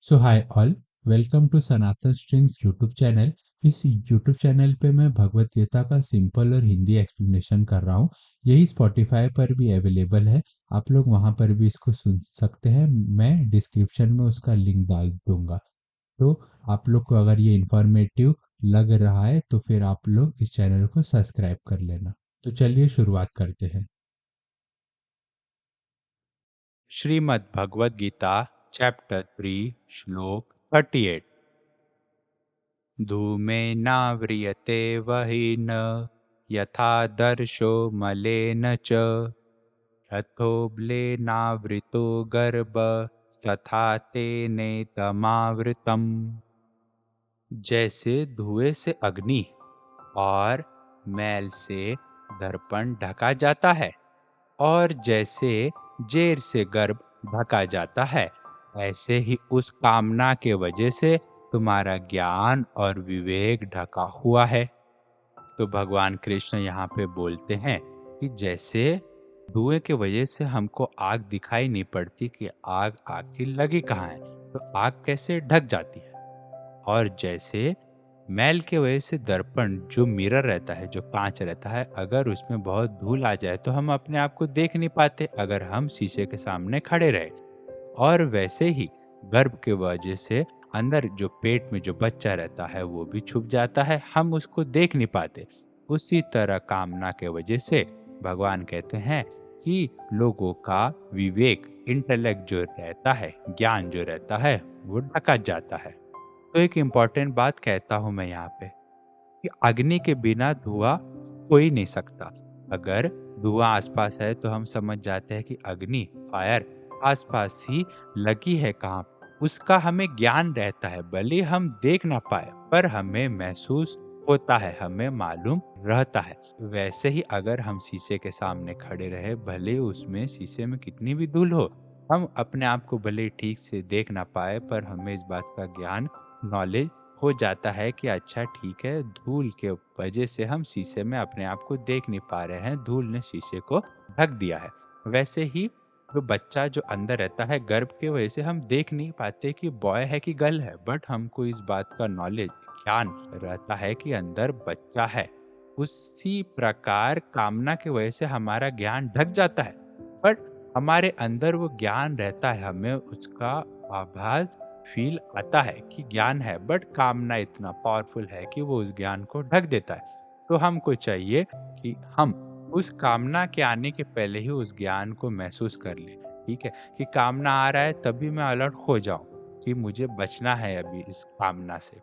So hi all, welcome to Sanatan strings YouTube channel. इस YouTube channel पे मैं भगवत गीता का सिंपल और हिंदी एक्सप्लेनेशन कर रहा हूँ। यही स्पॉटिफाई पर भी अवेलेबल है, आप लोग वहाँ पर भी इसको सुन सकते हैं। मैं डिस्क्रिप्शन में उसका लिंक डाल दूंगा। तो आप लोग को अगर ये इन्फॉर्मेटिव लग रहा है तो फिर आप लोग इस चैनल को सब्सक्राइब कर लेना। तो चलिए शुरुआत करते हैं। श्रीमद् भगवद गीता चैप्टर 3 श्लोक 38। धूमेनाव्रियते वह्निः यथा दर्शो मलेन च रथोऽम्लेनावृतो गर्भस्तथा तेनेतमावृतम्। जैसे धुएं से अग्नि और मैल से दर्पण ढका जाता है, और जैसे जेर से गर्भ ढका जाता है, ऐसे ही उस कामना के वजह से तुम्हारा ज्ञान और विवेक ढका हुआ है। तो भगवान कृष्ण यहाँ पे बोलते हैं कि जैसे धुएं के वजह से हमको आग दिखाई नहीं पड़ती कि आग आखिर लगी कहाँ है, तो आग कैसे ढक जाती है। और जैसे मैल के वजह से दर्पण जो मिरर रहता है, जो कांच रहता है, अगर उसमें बहुत धूल आ जाए तो हम अपने आप को देख नहीं पाते अगर हम शीशे के सामने खड़े रहे। और वैसे ही गर्भ के वजह से अंदर जो पेट में जो बच्चा रहता है वो भी छुप जाता है, हम उसको देख नहीं पाते। उसी तरह कामना के वजह से भगवान कहते हैं कि लोगों का विवेक, इंटेलेक्ट जो रहता है, ज्ञान जो रहता है, वो ढका जाता है। तो एक इम्पॉर्टेंट बात कहता हूँ मैं यहाँ पे कि अग्नि के बिना धुआं हो ही नहीं सकता। अगर धुआं आसपास है तो हम समझ जाते हैं कि अग्नि, फायर आसपास ही लगी है कहाँ पे। उसका हमें ज्ञान रहता है, भले हम देख ना पाए पर हमें महसूस होता है, हमें मालूम रहता है। वैसे ही अगर हम शीशे के सामने खड़े रहे, भले उसमें शीशे में कितनी भी धूल हो, हम अपने आप को भले ठीक से देख ना पाए पर हमें इस बात का ज्ञान, नॉलेज हो जाता है कि अच्छा ठीक है, धूल के वजह से हम शीशे में अपने आप को देख नहीं पा रहे हैं, धूल ने शीशे को ढक दिया है। वैसे ही जो बच्चा जो अंदर रहता है गर्भ के वजह से हम देख नहीं पाते कि बॉय है कि गर्ल है, बट हमको इस बात का नॉलेज, ज्ञान रहता है कि अंदर बच्चा है। उसी प्रकार कामना की वजह से हमारा ज्ञान ढक जाता है, बट हमारे अंदर वो ज्ञान रहता है, हमें उसका आभास फील आता है कि ज्ञान है, बट कामना इतना पावरफुल है कि वो उस ज्ञान को ढक देता है। तो हमको चाहिए कि हम उस कामना के आने के पहले ही उस ज्ञान को महसूस कर ले। ठीक है, कि कामना आ रहा है तभी मैं अलर्ट हो जाऊं कि मुझे बचना है अभी इस कामना से।